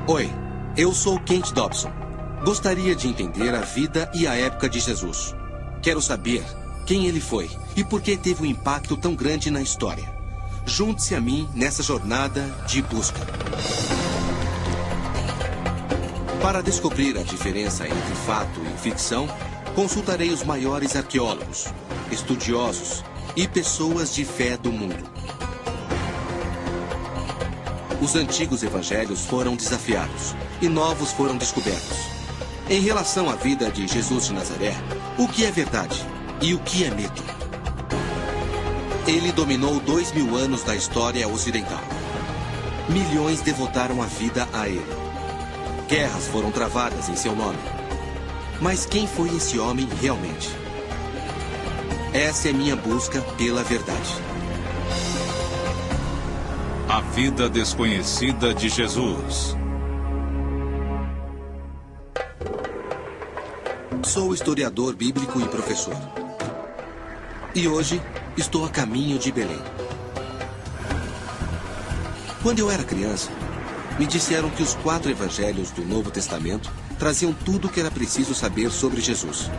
Oi, eu sou Kent Dobson. Gostaria de entender a vida e a época de Jesus. Quero saber quem ele foi e por que teve um impacto tão grande na história. Junte-se a mim nessa jornada de busca. Para descobrir a diferença entre fato e ficção, consultarei os maiores arqueólogos, estudiosos e pessoas de fé do mundo. Os antigos evangelhos foram desafiados e novos foram descobertos. Em relação à vida de Jesus de Nazaré, o que é verdade e o que é mito? Ele dominou 2000 anos da história ocidental. Milhões devotaram a vida a ele. Guerras foram travadas em seu nome. Mas quem foi esse homem realmente? Essa é minha busca pela verdade. A vida desconhecida de Jesus. Sou historiador bíblico e professor. E hoje estou a caminho de Belém. Quando eu era criança, me disseram que os 4 evangelhos do Novo Testamento traziam tudo o que era preciso saber sobre Jesus.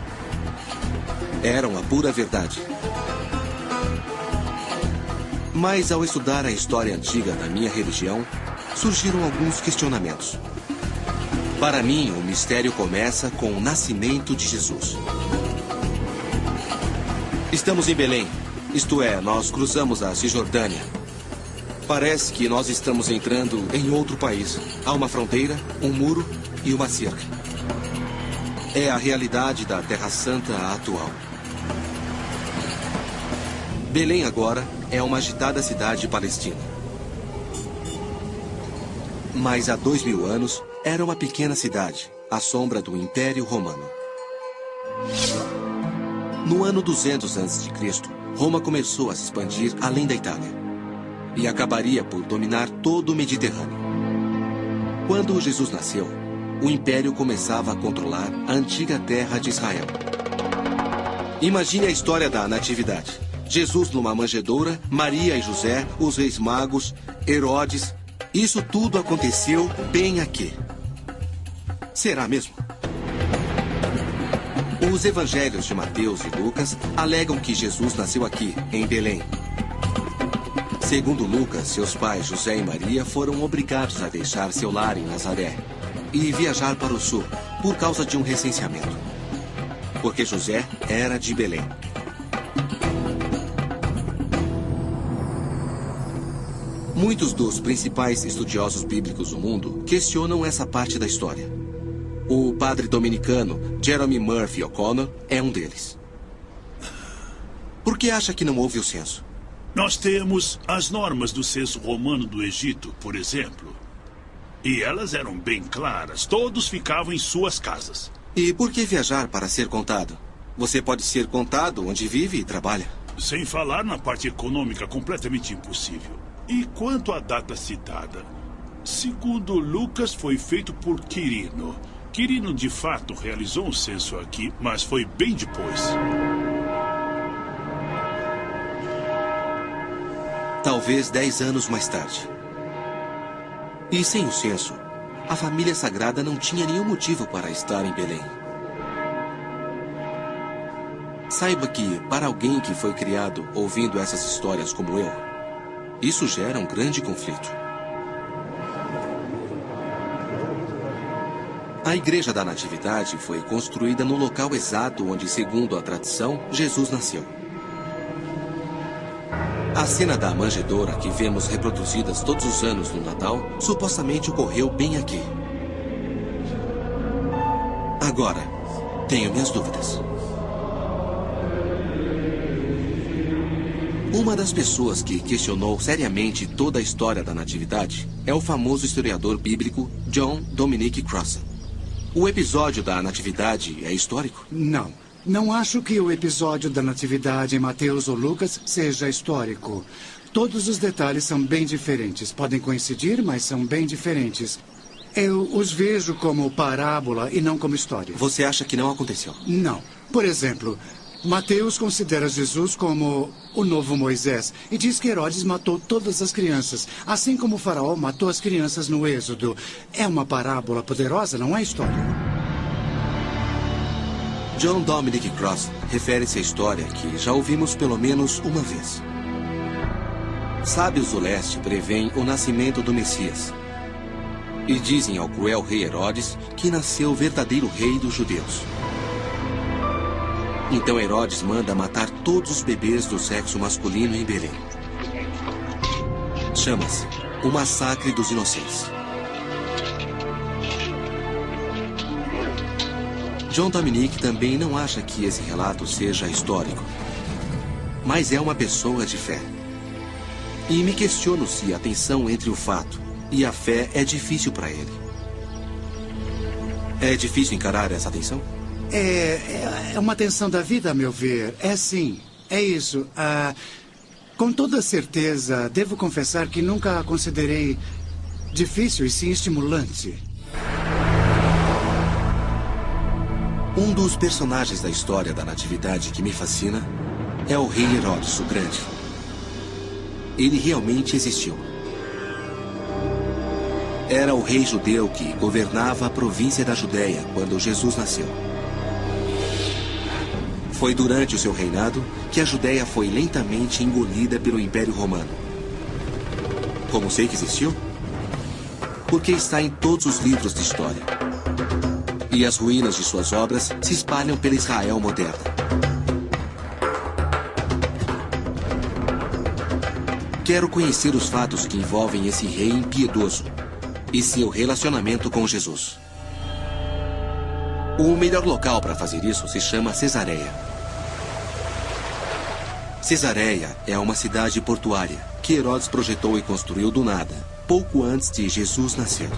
Eram a pura verdade. Mas ao estudar a história antiga da minha religião, surgiram alguns questionamentos. Para mim, o mistério começa com o nascimento de Jesus. Estamos em Belém, isto é, nós cruzamos a Cisjordânia. Parece que nós estamos entrando em outro país. Há uma fronteira, um muro e uma cerca. É a realidade da Terra Santa atual. Belém agora é uma agitada cidade palestina. Mas há 2000 anos era uma pequena cidade, à sombra do Império Romano. No ano 200 a.C., Roma começou a se expandir além da Itália e acabaria por dominar todo o Mediterrâneo. Quando Jesus nasceu, o Império começava a controlar a antiga terra de Israel. Imagine a história da Natividade. Jesus numa manjedoura, Maria e José, os reis magos, Herodes. Isso tudo aconteceu bem aqui. Será mesmo? Os evangelhos de Mateus e Lucas alegam que Jesus nasceu aqui, em Belém. Segundo Lucas, seus pais José e Maria foram obrigados a deixar seu lar em Nazaré e viajar para o sul por causa de um recenseamento. Porque José era de Belém. Muitos dos principais estudiosos bíblicos do mundo questionam essa parte da história. O padre dominicano Jeremy Murphy O'Connor é um deles. Por que acha que não houve o censo? Nós temos as normas do censo romano do Egito, por exemplo. E elas eram bem claras. Todos ficavam em suas casas. E por que viajar para ser contado? Você pode ser contado onde vive e trabalha. Sem falar na parte econômica completamente impossível. E quanto à data citada? Segundo Lucas, foi feito por Quirino. Quirino, de fato, realizou um censo aqui, mas foi bem depois. Talvez 10 anos mais tarde. E sem o censo, a família sagrada não tinha nenhum motivo para estar em Belém. Saiba que, para alguém que foi criado ouvindo essas histórias como eu, isso gera um grande conflito. A Igreja da Natividade foi construída no local exato onde, segundo a tradição, Jesus nasceu. A cena da manjedoura que vemos reproduzidas todos os anos no Natal supostamente ocorreu bem aqui. Agora, tenho minhas dúvidas. Uma das pessoas que questionou seriamente toda a história da Natividade é o famoso historiador bíblico John Dominic Crossan. O episódio da Natividade é histórico? Não. Não acho que o episódio da Natividade em Mateus ou Lucas seja histórico. Todos os detalhes são bem diferentes. Podem coincidir, mas são bem diferentes. Eu os vejo como parábola e não como história. Você acha que não aconteceu? Não. Por exemplo, Mateus considera Jesus como o novo Moisés e diz que Herodes matou todas as crianças, assim como o faraó matou as crianças no Êxodo. É uma parábola poderosa, não é história? John Dominic Cross refere-se à história que já ouvimos pelo menos uma vez. Sábios do leste preveem o nascimento do Messias e dizem ao cruel rei Herodes que nasceu o verdadeiro rei dos judeus. Então Herodes manda matar todos os bebês do sexo masculino em Belém. Chama-se o Massacre dos Inocentes. John Dominic também não acha que esse relato seja histórico, mas é uma pessoa de fé. E me questiono se a tensão entre o fato e a fé é difícil para ele. É difícil encarar essa tensão? É uma tensão da vida, a meu ver. É sim, é isso. Com toda certeza, devo confessar que nunca a considerei difícil e sim estimulante. Um dos personagens da história da Natividade que me fascina é o rei Herodes o Grande. Ele realmente existiu. Era o rei judeu que governava a província da Judéia quando Jesus nasceu. Foi durante o seu reinado que a Judéia foi lentamente engolida pelo Império Romano. Como sei que existiu? Porque está em todos os livros de história. E as ruínas de suas obras se espalham pela Israel moderna. Quero conhecer os fatos que envolvem esse rei impiedoso e seu relacionamento com Jesus. O melhor local para fazer isso se chama Cesareia. Cesareia é uma cidade portuária que Herodes projetou e construiu do nada, pouco antes de Jesus nascer.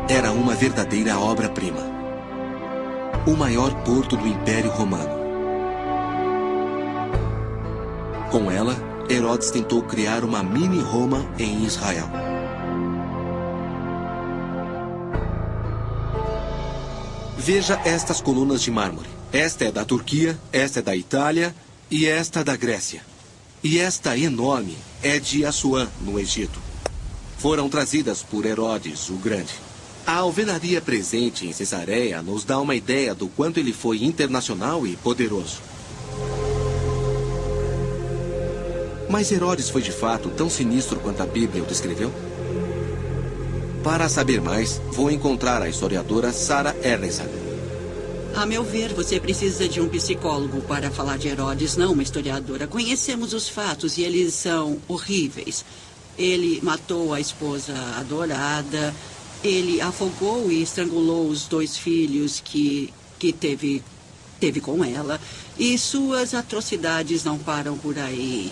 Era uma verdadeira obra-prima. O maior porto do Império Romano. Com ela, Herodes tentou criar uma mini-Roma em Israel. Veja estas colunas de mármore. Esta é da Turquia, esta é da Itália e esta da Grécia. E esta enorme é de Assuã, no Egito. Foram trazidas por Herodes o Grande. A alvenaria presente em Cesareia nos dá uma ideia do quanto ele foi internacional e poderoso. Mas Herodes foi de fato tão sinistro quanto a Bíblia o descreveu? Para saber mais, vou encontrar a historiadora Sarah Erlenson. A meu ver, você precisa de um psicólogo para falar de Herodes, não uma historiadora. Conhecemos os fatos e eles são horríveis. Ele matou a esposa adorada, ele afogou e estrangulou os 2 filhos que teve com ela. E suas atrocidades não param por aí.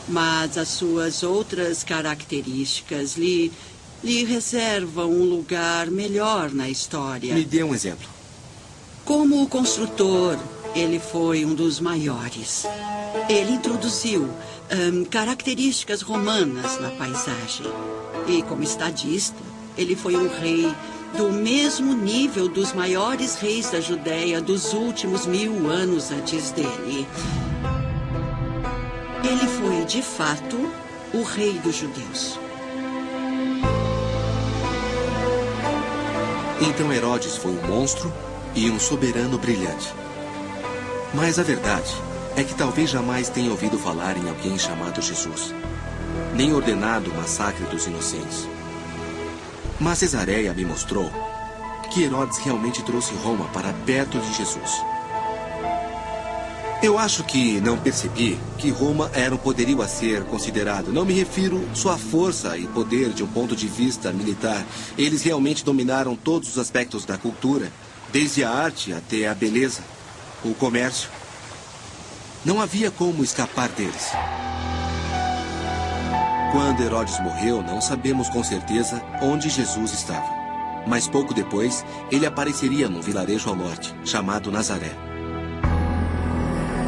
Mas as suas outras características lhe reservam um lugar melhor na história. Me dê um exemplo. Como construtor, ele foi um dos maiores. Ele introduziu características romanas na paisagem. E como estadista, ele foi um rei do mesmo nível dos maiores reis da Judéia dos últimos 1000 anos antes dele. Ele foi, de fato, o rei dos judeus. Então Herodes foi um monstro e um soberano brilhante. Mas a verdade é que talvez jamais tenha ouvido falar em alguém chamado Jesus, nem ordenado o massacre dos inocentes. Mas Cesareia me mostrou que Herodes realmente trouxe Roma para perto de Jesus. Eu acho que não percebi que Roma era um poderio a ser considerado. Não me refiro só à força e poder de um ponto de vista militar. Eles realmente dominaram todos os aspectos da cultura, desde a arte até a beleza, o comércio. Não havia como escapar deles. Quando Herodes morreu, não sabemos com certeza onde Jesus estava. Mas pouco depois, ele apareceria num vilarejo ao norte, chamado Nazaré.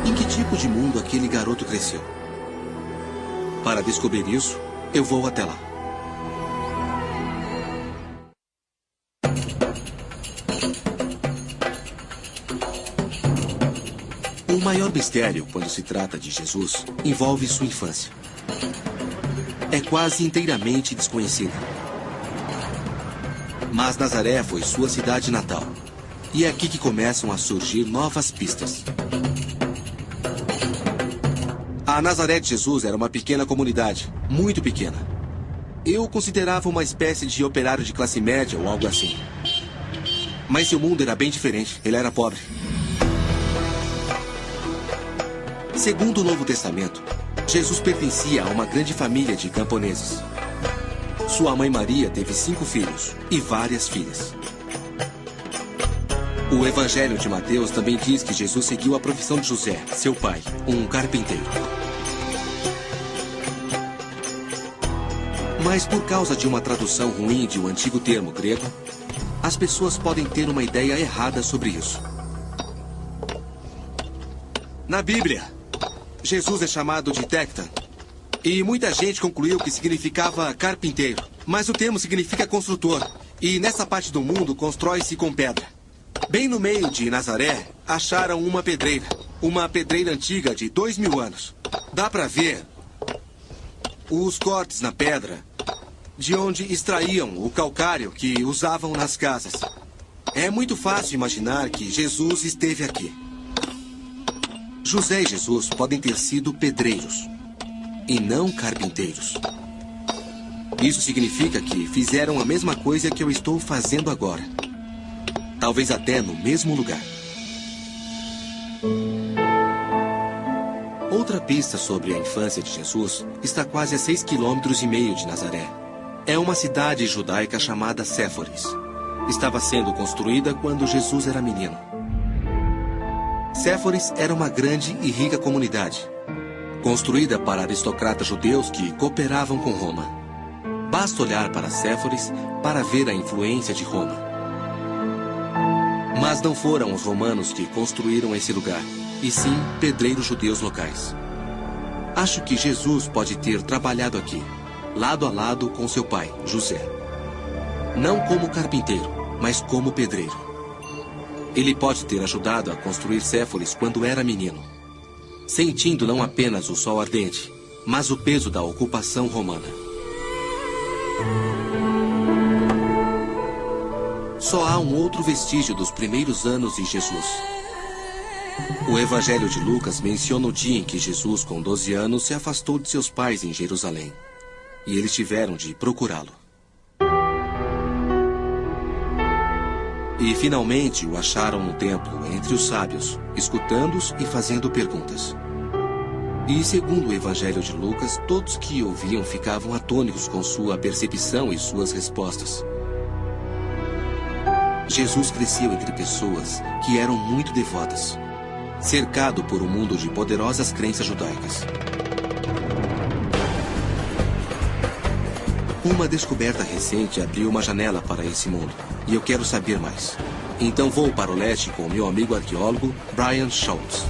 Em que tipo de mundo aquele garoto cresceu? Para descobrir isso, eu vou até lá. maior mistério, quando se trata de Jesus, envolve sua infância. É quase inteiramente desconhecida. Mas Nazaré foi sua cidade natal. E é aqui que começam a surgir novas pistas. A Nazaré de Jesus era uma pequena comunidade, muito pequena. Eu o considerava uma espécie de operário de classe média ou algo assim. Mas seu mundo era bem diferente. Ele era pobre. Segundo o Novo Testamento, Jesus pertencia a uma grande família de camponeses. Sua mãe Maria teve 5 filhos e várias filhas. O Evangelho de Mateus também diz que Jesus seguiu a profissão de José, seu pai, um carpinteiro. Mas por causa de uma tradução ruim de um antigo termo grego, as pessoas podem ter uma ideia errada sobre isso. Na Bíblia, Jesus é chamado de Tecta, e muita gente concluiu que significava carpinteiro. Mas o termo significa construtor, e nessa parte do mundo constrói-se com pedra. Bem no meio de Nazaré, acharam uma pedreira antiga de 2000 anos. Dá para ver os cortes na pedra, de onde extraíam o calcário que usavam nas casas. É muito fácil imaginar que Jesus esteve aqui. José e Jesus podem ter sido pedreiros, e não carpinteiros. Isso significa que fizeram a mesma coisa que eu estou fazendo agora. Talvez até no mesmo lugar. Outra pista sobre a infância de Jesus está quase a 6,5 km de Nazaré. É uma cidade judaica chamada Séforis. Estava sendo construída quando Jesus era menino. Séforis era uma grande e rica comunidade, construída para aristocratas judeus que cooperavam com Roma. Basta olhar para Séforis para ver a influência de Roma. Mas não foram os romanos que construíram esse lugar, e sim pedreiros judeus locais. Acho que Jesus pode ter trabalhado aqui, lado a lado com seu pai, José. Não como carpinteiro, mas como pedreiro. Ele pode ter ajudado a construir Séforis quando era menino, sentindo não apenas o sol ardente, mas o peso da ocupação romana. Só há um outro vestígio dos primeiros anos de Jesus. O Evangelho de Lucas menciona o dia em que Jesus, com 12 anos, se afastou de seus pais em Jerusalém. E eles tiveram de procurá-lo. E finalmente o acharam no templo, entre os sábios, escutando-os e fazendo perguntas. E segundo o Evangelho de Lucas, todos que ouviam ficavam atônitos com sua percepção e suas respostas. Jesus cresceu entre pessoas que eram muito devotas, cercado por um mundo de poderosas crenças judaicas. Uma descoberta recente abriu uma janela para esse mundo, e eu quero saber mais. Então vou para o leste com meu amigo arqueólogo, Brian Schultz.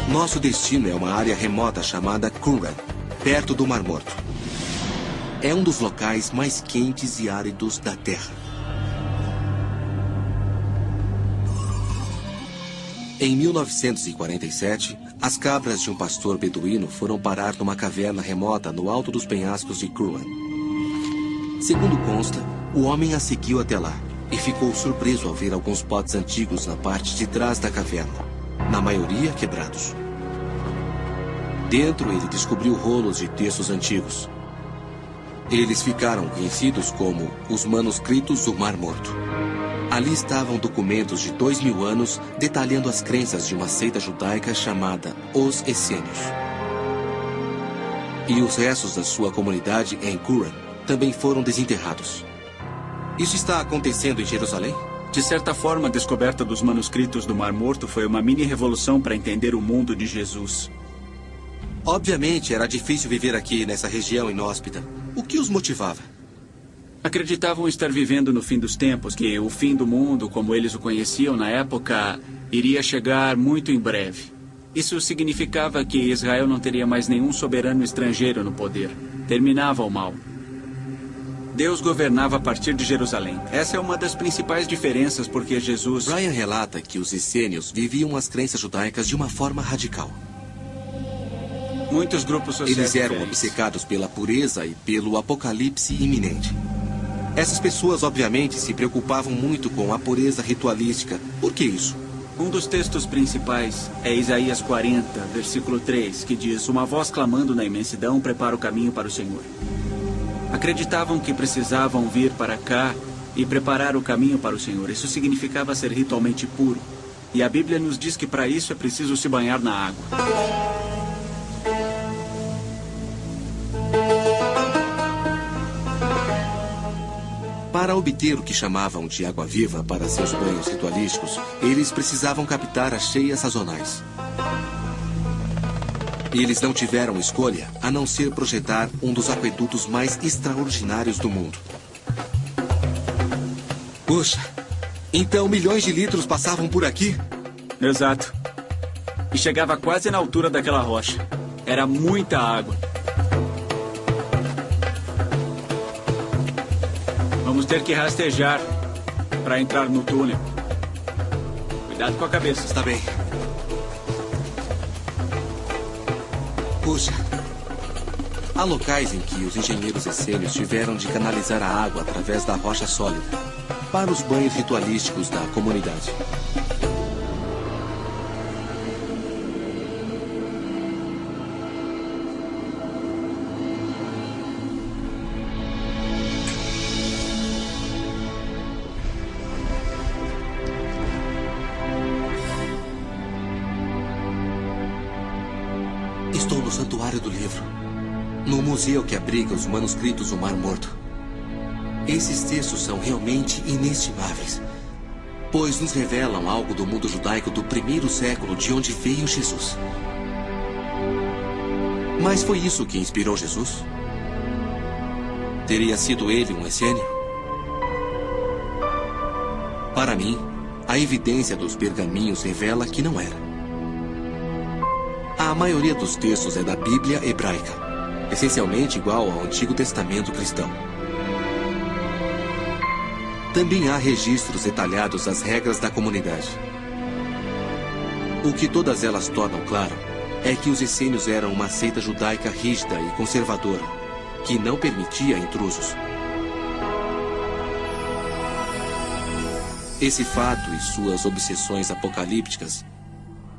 Nosso destino é uma área remota chamada Qumran, perto do Mar Morto. É um dos locais mais quentes e áridos da Terra. Em 1947, as cabras de um pastor beduíno foram parar numa caverna remota no alto dos penhascos de Qumran. Segundo consta, o homem a seguiu até lá e ficou surpreso ao ver alguns potes antigos na parte de trás da caverna, na maioria quebrados. Dentro, ele descobriu rolos de textos antigos. Eles ficaram conhecidos como os manuscritos do Mar Morto. Ali estavam documentos de 2000 anos detalhando as crenças de uma seita judaica chamada Os Essênios. E os restos da sua comunidade em Qumran também foram desenterrados. Isso está acontecendo em Jerusalém? De certa forma, a descoberta dos manuscritos do Mar Morto foi uma mini-revolução para entender o mundo de Jesus. Obviamente, era difícil viver aqui nessa região inóspita. O que os motivava? Acreditavam estar vivendo no fim dos tempos, que o fim do mundo, como eles o conheciam na época, iria chegar muito em breve. Isso significava que Israel não teria mais nenhum soberano estrangeiro no poder. Terminava o mal. Deus governava a partir de Jerusalém. Essa é uma das principais diferenças porque Jesus... Brian relata que os essênios viviam as crenças judaicas de uma forma radical. Muitos grupos sociais Eles eram diferentes. obcecados pela pureza e pelo apocalipse iminente. Essas pessoas, obviamente, se preocupavam muito com a pureza ritualística. Por que isso? Um dos textos principais é Isaías 40, versículo 3, que diz: uma voz clamando na imensidão prepara o caminho para o Senhor. Acreditavam que precisavam vir para cá e preparar o caminho para o Senhor. Isso significava ser ritualmente puro. E a Bíblia nos diz que para isso é preciso se banhar na água. Para obter o que chamavam de água viva para seus banhos ritualísticos, eles precisavam captar as cheias sazonais. Eles não tiveram escolha a não ser projetar um dos aquedutos mais extraordinários do mundo. Puxa, então milhões de litros passavam por aqui? Exato. E chegava quase na altura daquela rocha. Era muita água. Vamos ter que rastejar para entrar no túnel. Cuidado com a cabeça. Está bem. Puxa. Há locais em que os engenheiros essênios tiveram de canalizar a água através da rocha sólida para os banhos ritualísticos da comunidade. Estou no Santuário do Livro, no museu que abriga os manuscritos do Mar Morto. Esses textos são realmente inestimáveis, pois nos revelam algo do mundo judaico do primeiro século, de onde veio Jesus. Mas foi isso que inspirou Jesus? Teria sido ele um essênio? Para mim, a evidência dos pergaminhos revela que não era. A maioria dos textos é da Bíblia hebraica, essencialmente igual ao Antigo Testamento cristão. Também há registros detalhados das regras da comunidade. O que todas elas tornam claro é que os essênios eram uma seita judaica rígida e conservadora, que não permitia intrusos. Esse fato e suas obsessões apocalípticas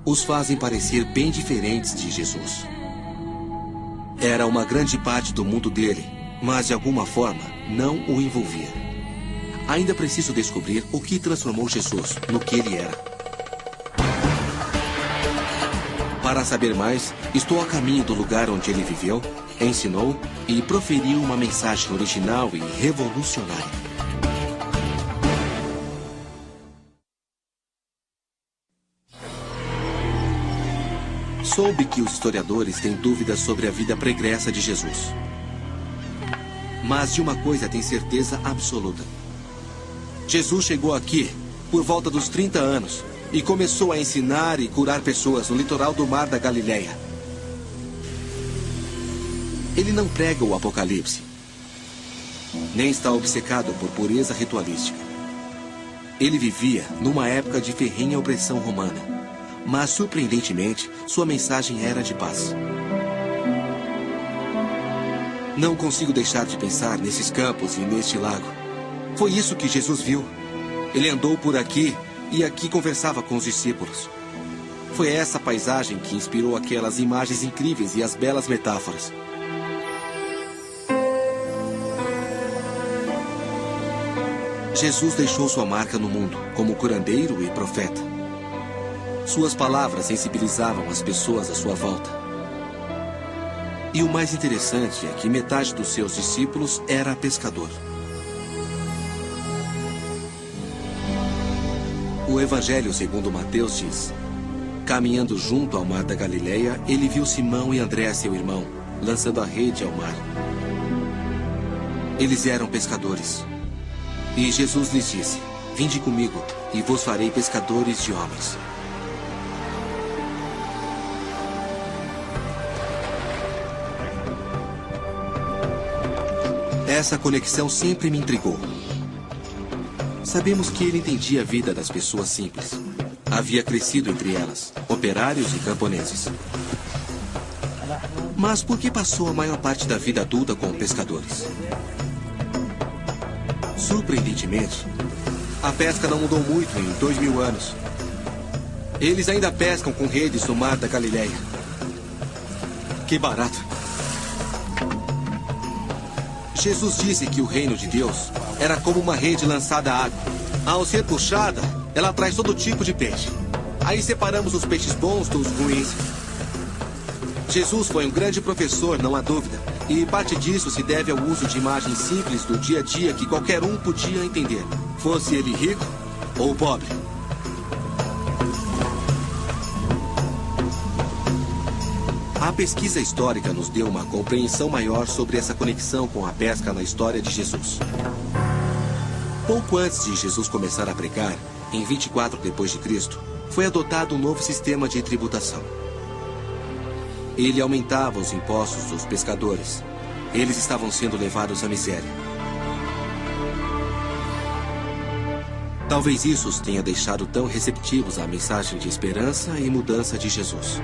os fazem parecer bem diferentes de Jesus. Era uma grande parte do mundo dele, mas de alguma forma não o envolvia. Ainda preciso descobrir o que transformou Jesus no que ele era. Para saber mais, estou a caminho do lugar onde ele viveu, ensinou e proferiu uma mensagem original e revolucionária. Soube que os historiadores têm dúvidas sobre a vida pregressa de Jesus. Mas de uma coisa tem certeza absoluta. Jesus chegou aqui por volta dos 30 anos e começou a ensinar e curar pessoas no litoral do Mar da Galileia. Ele não prega o apocalipse, nem está obcecado por pureza ritualística. Ele vivia numa época de ferrenha opressão romana. Mas, surpreendentemente, sua mensagem era de paz. Não consigo deixar de pensar nesses campos e neste lago. Foi isso que Jesus viu. Ele andou por aqui e aqui conversava com os discípulos. Foi essa paisagem que inspirou aquelas imagens incríveis e as belas metáforas. Jesus deixou sua marca no mundo como curandeiro e profeta. Suas palavras sensibilizavam as pessoas à sua volta. E o mais interessante é que metade dos seus discípulos era pescador. O Evangelho segundo Mateus diz: caminhando junto ao mar da Galileia, ele viu Simão e André, seu irmão, lançando a rede ao mar. Eles eram pescadores. E Jesus lhes disse: vinde comigo, e vos farei pescadores de homens. Essa conexão sempre me intrigou. Sabemos que ele entendia a vida das pessoas simples. Havia crescido entre elas, operários e camponeses. Mas por que passou a maior parte da vida adulta com pescadores? Surpreendentemente, a pesca não mudou muito em 2000 anos. Eles ainda pescam com redes no mar da Galileia. Que barato. Jesus disse que o reino de Deus era como uma rede lançada à água. Ao ser puxada, ela traz todo tipo de peixe. Aí separamos os peixes bons dos ruins. Jesus foi um grande professor, não há dúvida. E parte disso se deve ao uso de imagens simples do dia a dia que qualquer um podia entender. Fosse ele rico ou pobre. A pesquisa histórica nos deu uma compreensão maior sobre essa conexão com a pesca na história de Jesus. Pouco antes de Jesus começar a pregar, em 24 d.C., foi adotado um novo sistema de tributação. Ele aumentava os impostos dos pescadores. Eles estavam sendo levados à miséria. Talvez isso os tenha deixado tão receptivos à mensagem de esperança e mudança de Jesus.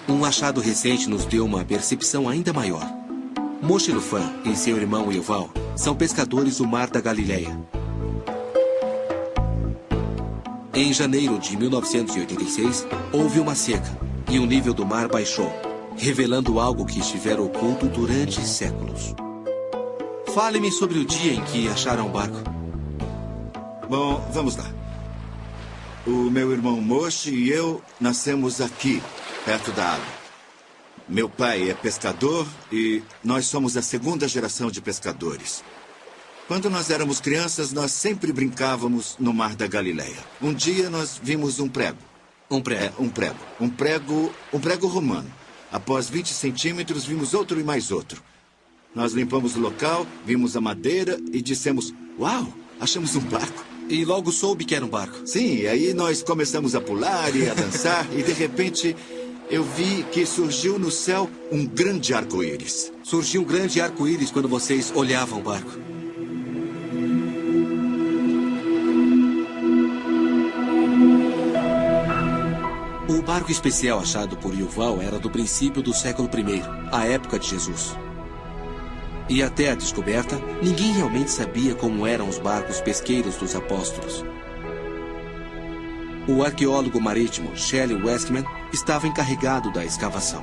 Um achado recente nos deu uma percepção ainda maior. Moshe Lufan e seu irmão Yuval são pescadores do Mar da Galileia. Em janeiro de 1986, houve uma seca e o nível do mar baixou, revelando algo que estivera oculto durante séculos. Fale-me sobre o dia em que acharam o barco. Bom, vamos lá. O meu irmão Moshe e eu nascemos aqui, perto da água. Meu pai é pescador e nós somos a segunda geração de pescadores. Quando nós éramos crianças, nós sempre brincávamos no Mar da Galileia. Um dia nós vimos um prego. Um prego? Um prego romano. Após 20 centímetros, vimos outro e mais outro. Nós limpamos o local, vimos a madeira e dissemos, uau, achamos um barco. E logo soube que era um barco. Sim, e aí nós começamos a pular e a dançar e de repente eu vi que surgiu no céu um grande arco-íris. Surgiu um grande arco-íris quando vocês olhavam o barco. O barco especial achado por Yuval era do princípio do século I, a época de Jesus. E até a descoberta, ninguém realmente sabia como eram os barcos pesqueiros dos apóstolos. O arqueólogo marítimo Shelley Westman estava encarregado da escavação.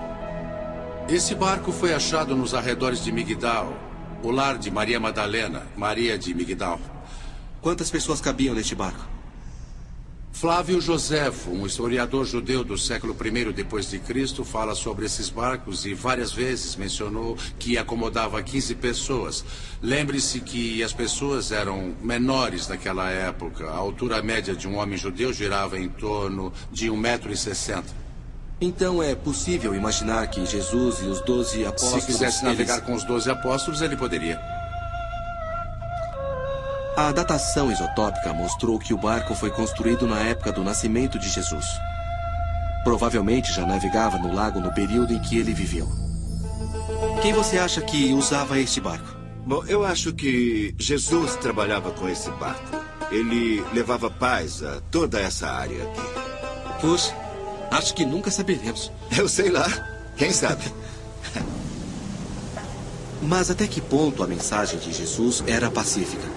Esse barco foi achado nos arredores de Migdal, o lar de Maria Madalena, Maria de Migdal. Quantas pessoas cabiam neste barco? Flávio Joséfo, um historiador judeu do século I d.C., fala sobre esses barcos e várias vezes mencionou que acomodava 15 pessoas. Lembre-se que as pessoas eram menores naquela época. A altura média de um homem judeu girava em torno de 1,60 m. Então é possível imaginar que Jesus e os 12 apóstolos... Se quisesse navegar com os 12 apóstolos, ele poderia. A datação isotópica mostrou que o barco foi construído na época do nascimento de Jesus. Provavelmente já navegava no lago no período em que ele viveu. Quem você acha que usava este barco? Bom, eu acho que Jesus trabalhava com esse barco. Ele levava paz a toda essa área aqui. Puxa, acho que nunca saberemos. Eu sei lá. Quem sabe? Mas até que ponto a mensagem de Jesus era pacífica?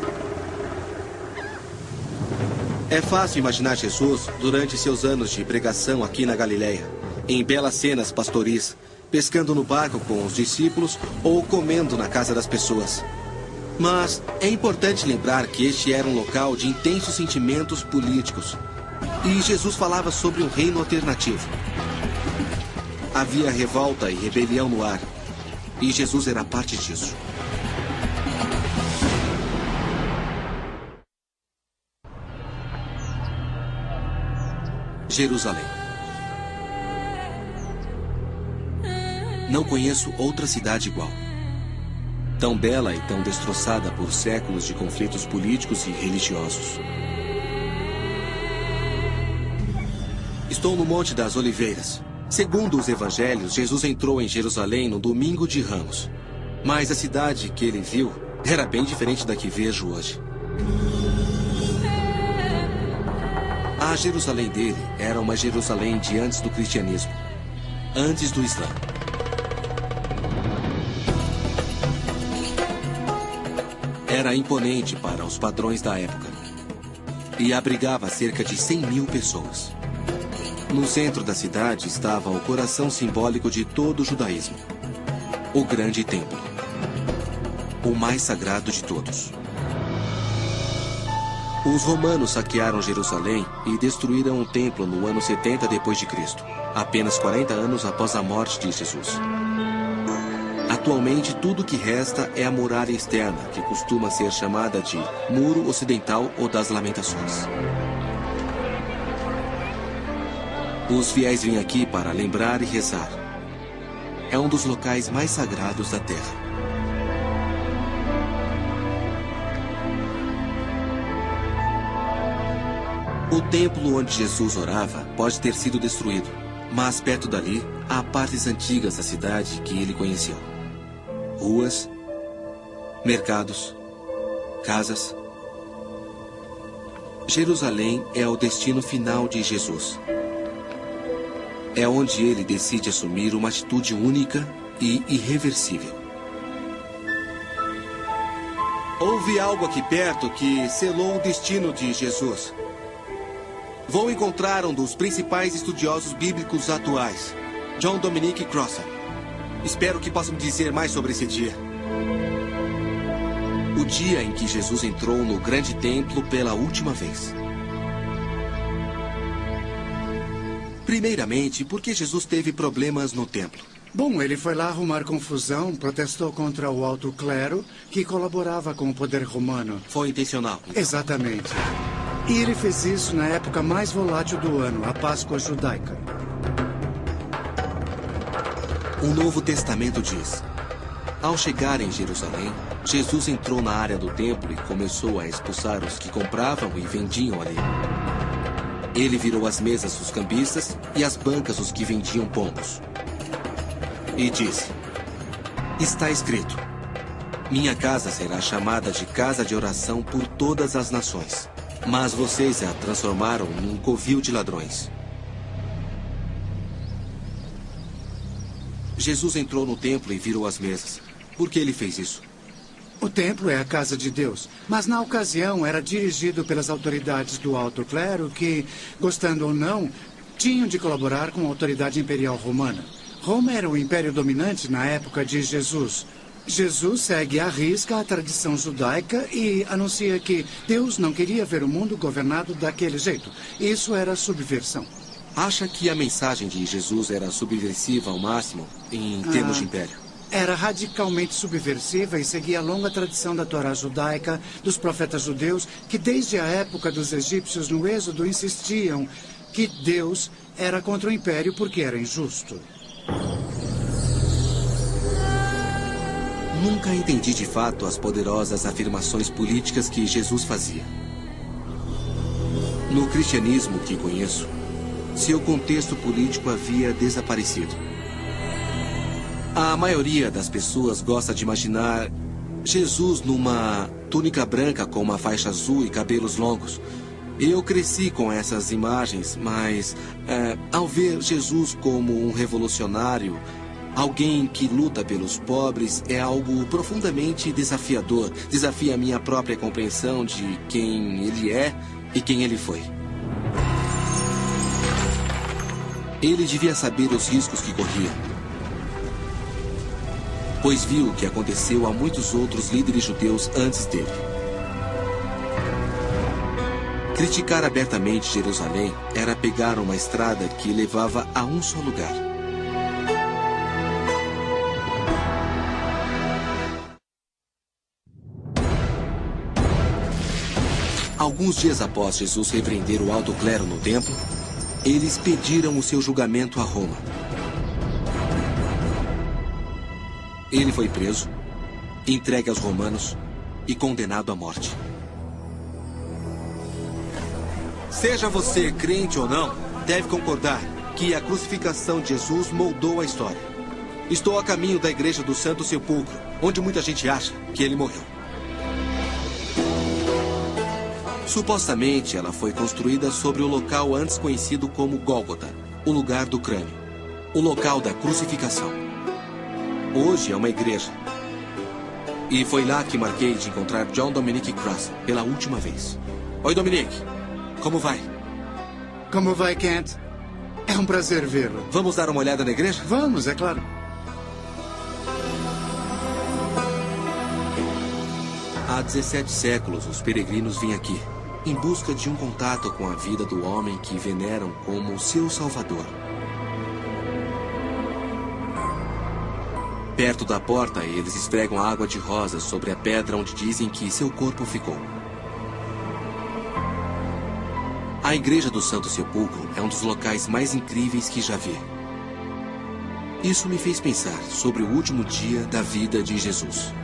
É fácil imaginar Jesus durante seus anos de pregação aqui na Galileia, em belas cenas pastoris, pescando no barco com os discípulos ou comendo na casa das pessoas. Mas é importante lembrar que este era um local de intensos sentimentos políticos. E Jesus falava sobre um reino alternativo. Havia revolta e rebelião no ar. E Jesus era parte disso. Jerusalém. Não conheço outra cidade igual. Tão bela e tão destroçada por séculos de conflitos políticos e religiosos. Estou no Monte das Oliveiras, Segundo os evangelhos, Jesus entrou em Jerusalém no domingo de Ramos. Mas a cidade que ele viu era bem diferente da que vejo hoje. A Jerusalém dele era uma Jerusalém de antes do cristianismo, antes do Islã. Era imponente para os padrões da época e abrigava cerca de 100 mil pessoas. No centro da cidade estava o coração simbólico de todo o judaísmo, o grande templo, o mais sagrado de todos. Os romanos saquearam Jerusalém e destruíram o templo no ano 70 d.C., apenas 40 anos após a morte de Jesus. Atualmente, tudo que resta é a muralha externa, que costuma ser chamada de Muro Ocidental ou das Lamentações. Os fiéis vêm aqui para lembrar e rezar. É um dos locais mais sagrados da Terra. O templo onde Jesus orava pode ter sido destruído, mas perto dali há partes antigas da cidade que ele conheceu. Ruas, mercados, casas. Jerusalém é o destino final de Jesus. É onde ele decide assumir uma atitude única e irreversível. Houve algo aqui perto que selou o destino de Jesus. Vou encontrar um dos principais estudiosos bíblicos atuais, John Dominic Crossan. Espero que possa me dizer mais sobre esse dia. O dia em que Jesus entrou no grande templo pela última vez. Primeiramente, porque Jesus teve problemas no templo. Bom, ele foi lá arrumar confusão, protestou contra o alto clero, que colaborava com o poder romano. Foi intencional. Então. Exatamente. E ele fez isso na época mais volátil do ano, a Páscoa judaica. O Novo Testamento diz: ao chegar em Jerusalém, Jesus entrou na área do templo e começou a expulsar os que compravam e vendiam ali. Ele virou as mesas dos cambistas e as bancas dos que vendiam pombos. E disse: está escrito, minha casa será chamada de casa de oração por todas as nações. Mas vocês a transformaram num covil de ladrões. Jesus entrou no templo e virou as mesas. Por que ele fez isso? O templo é a casa de Deus, mas na ocasião era dirigido pelas autoridades do alto clero que, gostando ou não, tinham de colaborar com a autoridade imperial romana. Roma era o império dominante na época de Jesus. Jesus segue à risca a tradição judaica e anuncia que Deus não queria ver o mundo governado daquele jeito. Isso era subversão. Acha que a mensagem de Jesus era subversiva ao máximo em termos de império? Era radicalmente subversiva e seguia a longa tradição da Torá judaica, dos profetas judeus, que desde a época dos egípcios no Êxodo insistiam que Deus era contra o império porque era injusto. Nunca entendi de fato as poderosas afirmações políticas que Jesus fazia. No cristianismo que conheço, seu contexto político havia desaparecido. A maioria das pessoas gosta de imaginar Jesus numa túnica branca com uma faixa azul e cabelos longos. Eu cresci com essas imagens, mas ao ver Jesus como um revolucionário, alguém que luta pelos pobres, é algo profundamente desafiador. Desafia a minha própria compreensão de quem ele é e quem ele foi. Ele devia saber os riscos que corria, pois viu o que aconteceu a muitos outros líderes judeus antes dele. Criticar abertamente Jerusalém era pegar uma estrada que levava a um só lugar. Alguns dias após Jesus repreender o alto clero no templo, eles pediram o seu julgamento a Roma. Ele foi preso, entregue aos romanos e condenado à morte. Seja você crente ou não, deve concordar que que a crucificação de Jesus moldou a história. Estou a caminho da Igreja do Santo Sepulcro, onde muita gente acha que ele morreu. Supostamente, ela foi construída sobre o local antes conhecido como Gólgota, o lugar do crânio, o local da crucificação. Hoje é uma igreja. E foi lá que marquei de encontrar John Dominic Cross pela última vez. Oi, Dominic. Como vai? Como vai, Kent? É um prazer vê-lo. Vamos dar uma olhada na igreja? Vamos, é claro. Há 17 séculos, os peregrinos vêm aqui, em busca de um contato com a vida do homem que veneram como seu salvador. Perto da porta, eles esfregam água de rosas sobre a pedra onde dizem que seu corpo ficou. A Igreja do Santo Sepulcro é um dos locais mais incríveis que já vi. Isso me fez pensar sobre o último dia da vida de Jesus.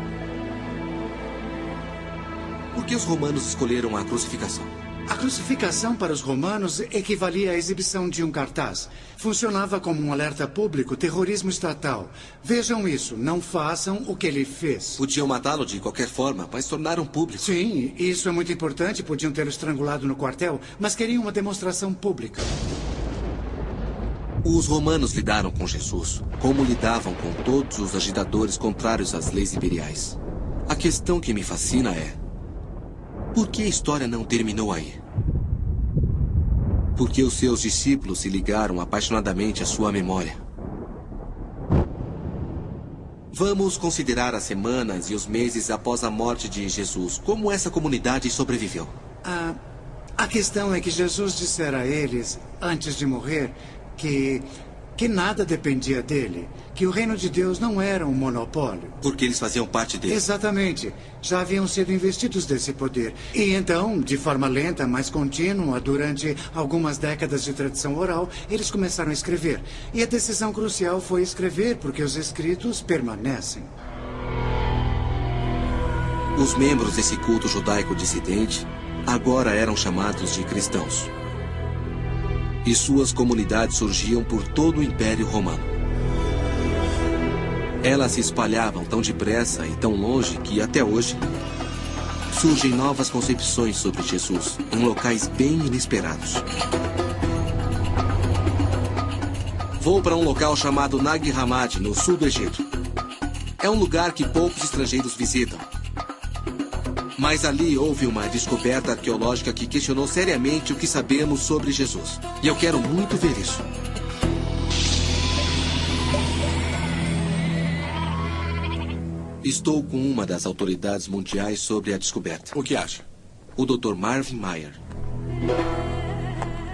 Por que os romanos escolheram a crucificação? A crucificação para os romanos equivalia à exibição de um cartaz. Funcionava como um alerta público, terrorismo estatal. Vejam isso, não façam o que ele fez. Podiam matá-lo de qualquer forma, mas tornaram público. Sim, isso é muito importante. Podiam tê-lo estrangulado no quartel, mas queriam uma demonstração pública. Os romanos lidaram com Jesus como lidavam com todos os agitadores contrários às leis imperiais. A questão que me fascina é: por que a história não terminou aí? Porque os seus discípulos se ligaram apaixonadamente à sua memória. Vamos considerar as semanas e os meses após a morte de Jesus. Como essa comunidade sobreviveu? A questão é que Jesus dissera a eles, antes de morrer, que nada dependia dele, que o reino de Deus não era um monopólio. Porque eles faziam parte dele. Exatamente. Já haviam sido investidos desse poder. E então, de forma lenta, mas contínua, durante algumas décadas de tradição oral, eles começaram a escrever. E a decisão crucial foi escrever, porque os escritos permanecem. Os membros desse culto judaico dissidente agora eram chamados de cristãos. E suas comunidades surgiam por todo o Império Romano. Elas se espalhavam tão depressa e tão longe que, até hoje, surgem novas concepções sobre Jesus em locais bem inesperados. Vou para um local chamado Nag Hammadi, no sul do Egito. É um lugar que poucos estrangeiros visitam. Mas ali houve uma descoberta arqueológica que questionou seriamente o que sabemos sobre Jesus. E eu quero muito ver isso. Estou com uma das autoridades mundiais sobre a descoberta. O que acha? O Dr. Marvin Meyer.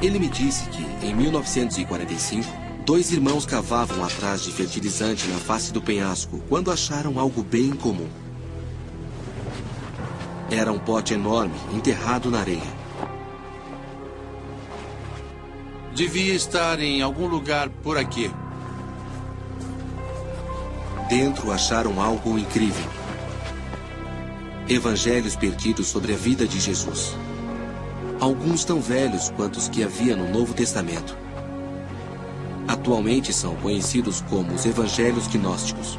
Ele me disse que, em 1945, 2 irmãos cavavam atrás de fertilizante na face do penhasco quando acharam algo bem incomum. Era um pote enorme, enterrado na areia. Devia estar em algum lugar por aqui. Dentro acharam algo incrível. Evangelhos perdidos sobre a vida de Jesus. Alguns tão velhos quanto os que havia no Novo Testamento. Atualmente são conhecidos como os Evangelhos Gnósticos.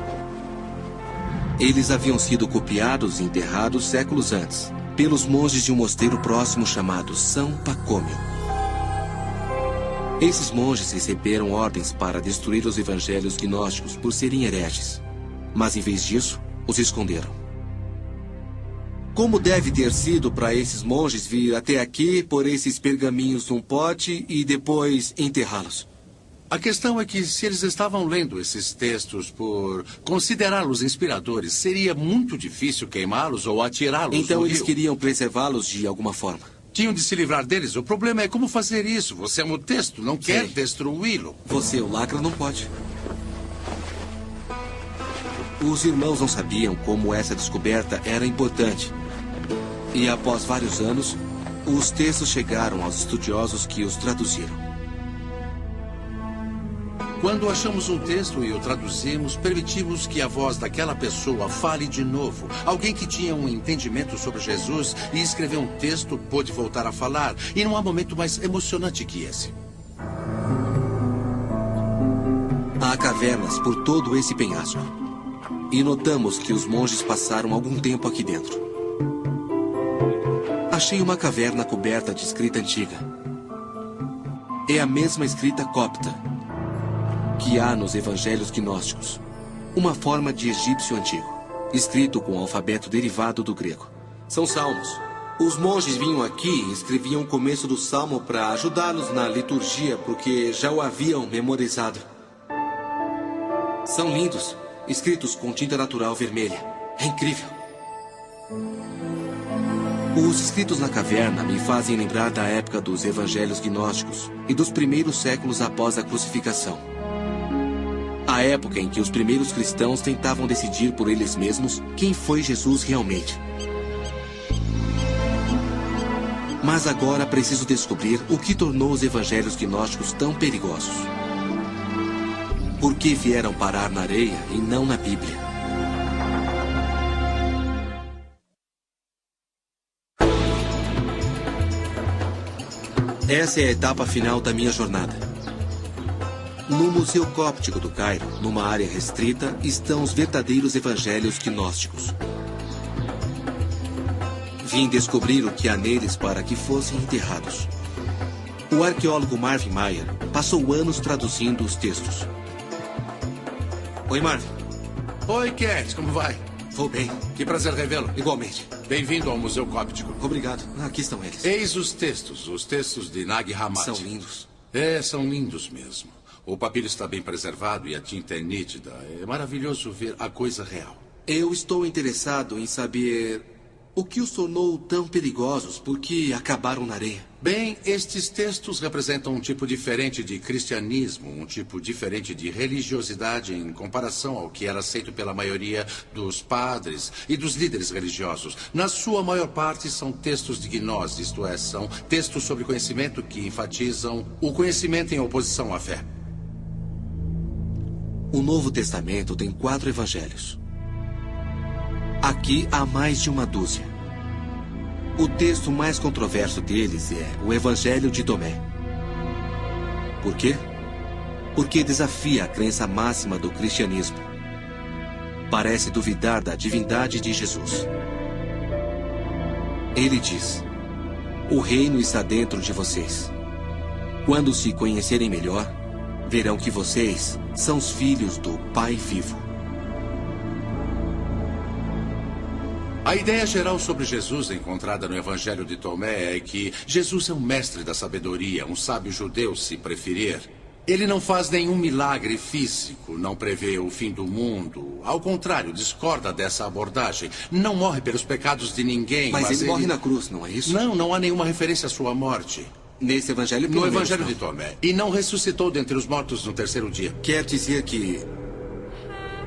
Eles haviam sido copiados e enterrados séculos antes, pelos monges de um mosteiro próximo chamado São Pacômio. Esses monges receberam ordens para destruir os evangelhos gnósticos por serem hereges. Mas, em vez disso, os esconderam. Como deve ter sido para esses monges vir até aqui, pôr esses pergaminhos num pote e depois enterrá-los? A questão é que se eles estavam lendo esses textos por considerá-los inspiradores, seria muito difícil queimá-los ou atirá-los. Então eles queriam preservá-los de alguma forma. Tinham de se livrar deles. O problema é como fazer isso. Você é um texto, não quer destruí-lo. Você, o lacra, não pode. Os irmãos não sabiam como essa descoberta era importante. E após vários anos, os textos chegaram aos estudiosos que os traduziram. Quando achamos um texto e o traduzimos, permitimos que a voz daquela pessoa fale de novo. Alguém que tinha um entendimento sobre Jesus e escreveu um texto pôde voltar a falar. E não há momento mais emocionante que esse. Há cavernas por todo esse penhasco. E notamos que os monges passaram algum tempo aqui dentro. Achei uma caverna coberta de escrita antiga. É a mesma escrita copta que há nos evangelhos gnósticos. Uma forma de egípcio antigo, escrito com alfabeto derivado do grego. São salmos. Os monges vinham aqui e escreviam o começo do salmo para ajudá-los na liturgia, porque já o haviam memorizado. São lindos, escritos com tinta natural vermelha. É incrível. Os escritos na caverna me fazem lembrar da época dos evangelhos gnósticos e dos primeiros séculos após a crucificação. A época em que os primeiros cristãos tentavam decidir por eles mesmos quem foi Jesus realmente. Mas agora preciso descobrir o que tornou os evangelhos gnósticos tão perigosos. Por que vieram parar na areia e não na Bíblia? Essa é a etapa final da minha jornada. No Museu Cóptico do Cairo, numa área restrita, estão os verdadeiros evangelhos gnósticos. Vim descobrir o que há neles para que fossem enterrados. O arqueólogo Marvin Mayer passou anos traduzindo os textos. Oi, Marvin. Oi, Cat, como vai? Vou bem. Que prazer revê-lo. Igualmente. Bem-vindo ao Museu Cóptico. Obrigado. Aqui estão eles. Eis os textos de Nag Hammadi. São lindos. São lindos mesmo. O papiro está bem preservado e a tinta é nítida. É maravilhoso ver a coisa real. Eu estou interessado em saber o que os tornou tão perigosos, por que acabaram na areia. Bem, estes textos representam um tipo diferente de cristianismo, um tipo diferente de religiosidade em comparação ao que era aceito pela maioria dos padres e dos líderes religiosos. Na sua maior parte são textos de gnose, isto é, são textos sobre conhecimento que enfatizam o conhecimento em oposição à fé. O Novo Testamento tem 4 evangelhos. Aqui há mais de uma dúzia. O texto mais controverso deles é o Evangelho de Tomé. Por quê? Porque desafia a crença máxima do cristianismo. Parece duvidar da divindade de Jesus. Ele diz: o reino está dentro de vocês. Quando se conhecerem melhor, verão que vocês são os filhos do Pai vivo. A ideia geral sobre Jesus encontrada no Evangelho de Tomé é que Jesus é um mestre da sabedoria, um sábio judeu, se preferir. Ele não faz nenhum milagre físico, não prevê o fim do mundo. Ao contrário, discorda dessa abordagem. Não morre pelos pecados de ninguém. Mas ele morre na cruz, não é isso? Não há nenhuma referência à sua morte. Nesse evangelho? No Evangelho de Tomé. E não ressuscitou dentre os mortos no 3º dia. Quer dizer que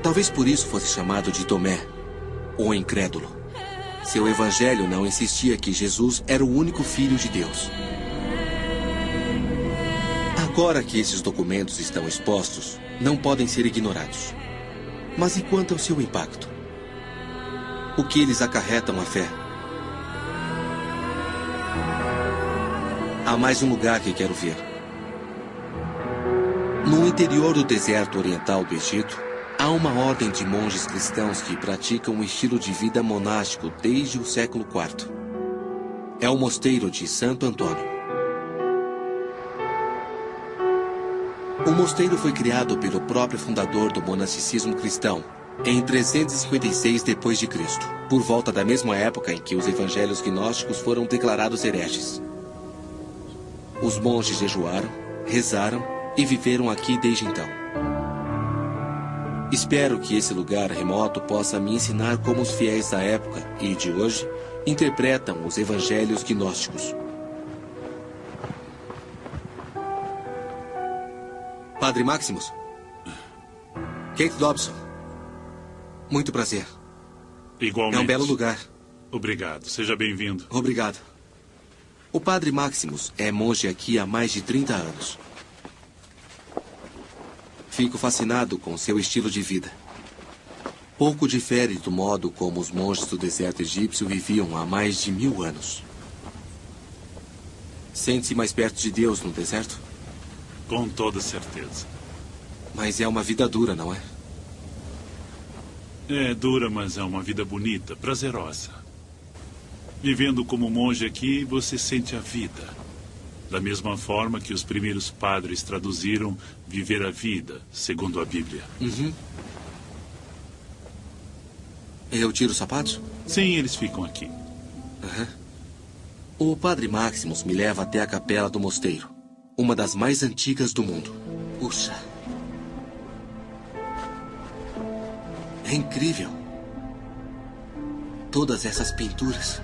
talvez por isso fosse chamado de Tomé, o incrédulo. Seu evangelho não insistia que Jesus era o único filho de Deus. Agora que esses documentos estão expostos, não podem ser ignorados. Mas e quanto ao seu impacto? O que eles acarretam à fé? Há mais um lugar que quero ver. No interior do deserto oriental do Egito, há uma ordem de monges cristãos que praticam um estilo de vida monástico desde o século IV. É o mosteiro de Santo Antônio. O mosteiro foi criado pelo próprio fundador do monasticismo cristão, em 356 d.C., por volta da mesma época em que os evangelhos gnósticos foram declarados hereges. Os monges jejuaram, rezaram e viveram aqui desde então. Espero que esse lugar remoto possa me ensinar como os fiéis da época e de hoje interpretam os evangelhos gnósticos. Padre Maximus. Kate Dobson. Muito prazer. Igualmente. É um belo lugar. Obrigado. Seja bem-vindo. Obrigado. O Padre Maximus é monge aqui há mais de 30 anos. Fico fascinado com seu estilo de vida. Pouco difere do modo como os monges do deserto egípcio viviam há mais de 1000 anos. Sente-se mais perto de Deus no deserto? Com toda certeza. Mas é uma vida dura, não é? É dura, mas é uma vida bonita, prazerosa. Vivendo como monge aqui, você sente a vida. Da mesma forma que os primeiros padres traduziram viver a vida, segundo a Bíblia. Uhum. Eu tiro os sapatos? Sim, eles ficam aqui. Uhum. O padre Maximus me leva até a capela do mosteiro. Uma das mais antigas do mundo. Puxa. É incrível. Todas essas pinturas.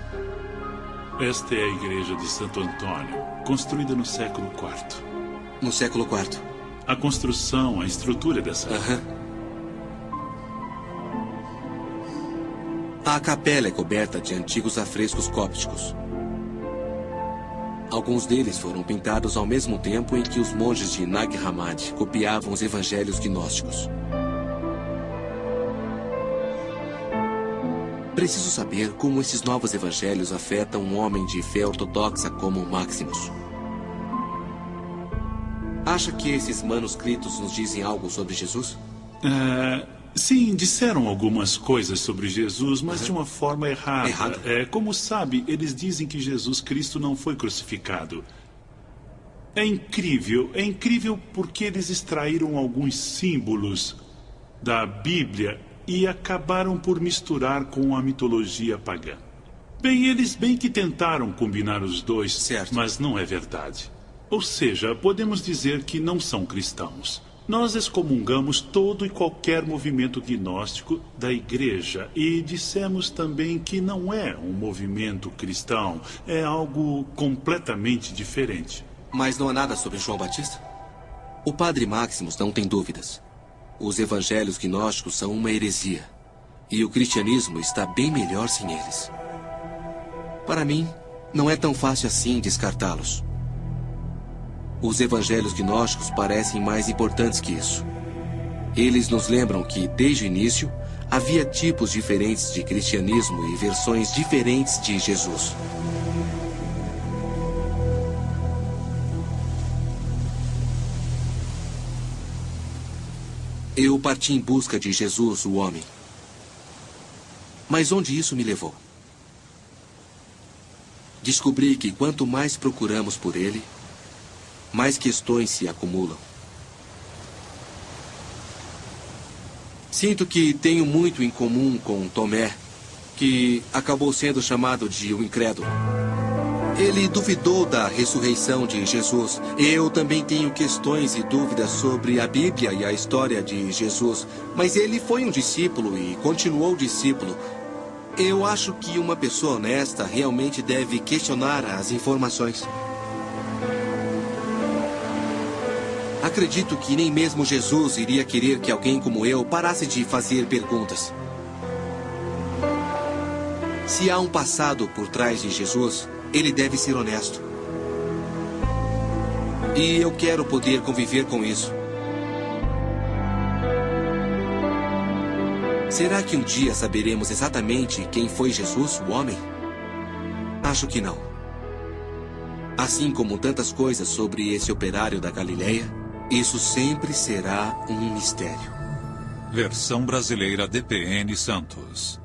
Esta é a igreja de Santo Antônio, construída no século IV. No século IV. A construção, a estrutura dessa... A capela é coberta de antigos afrescos cópticos. Alguns deles foram pintados ao mesmo tempo em que os monges de Nag Hammadi copiavam os evangelhos gnósticos. Preciso saber como esses novos evangelhos afetam um homem de fé ortodoxa como Maximus. Acha que esses manuscritos nos dizem algo sobre Jesus? Sim, disseram algumas coisas sobre Jesus, mas de uma forma errada. Como sabe, eles dizem que Jesus Cristo não foi crucificado. É incrível porque eles extraíram alguns símbolos da Bíblia e acabaram por misturar com a mitologia pagã. Bem, eles bem que tentaram combinar os dois, certo, mas não é verdade. Ou seja, podemos dizer que não são cristãos. Nós excomungamos todo e qualquer movimento gnóstico da igreja e dissemos também que não é um movimento cristão, é algo completamente diferente. Mas não há nada sobre João Batista? O padre Maximus não tem dúvidas. Os evangelhos gnósticos são uma heresia. E o cristianismo está bem melhor sem eles. Para mim, não é tão fácil assim descartá-los. Os evangelhos gnósticos parecem mais importantes que isso. Eles nos lembram que, desde o início, havia tipos diferentes de cristianismo e versões diferentes de Jesus. Eu parti em busca de Jesus, o homem. Mas onde isso me levou? Descobri que quanto mais procuramos por ele, mais questões se acumulam. Sinto que tenho muito em comum com Tomé, que acabou sendo chamado de o incrédulo. Ele duvidou da ressurreição de Jesus. Eu também tenho questões e dúvidas sobre a Bíblia e a história de Jesus. Mas ele foi um discípulo e continuou discípulo. Eu acho que uma pessoa honesta realmente deve questionar as informações. Acredito que nem mesmo Jesus iria querer que alguém como eu parasse de fazer perguntas. Se há um passado por trás de Jesus, ele deve ser honesto. E eu quero poder conviver com isso. Será que um dia saberemos exatamente quem foi Jesus, o homem? Acho que não. Assim como tantas coisas sobre esse operário da Galileia, isso sempre será um mistério. Versão brasileira DPN Santos.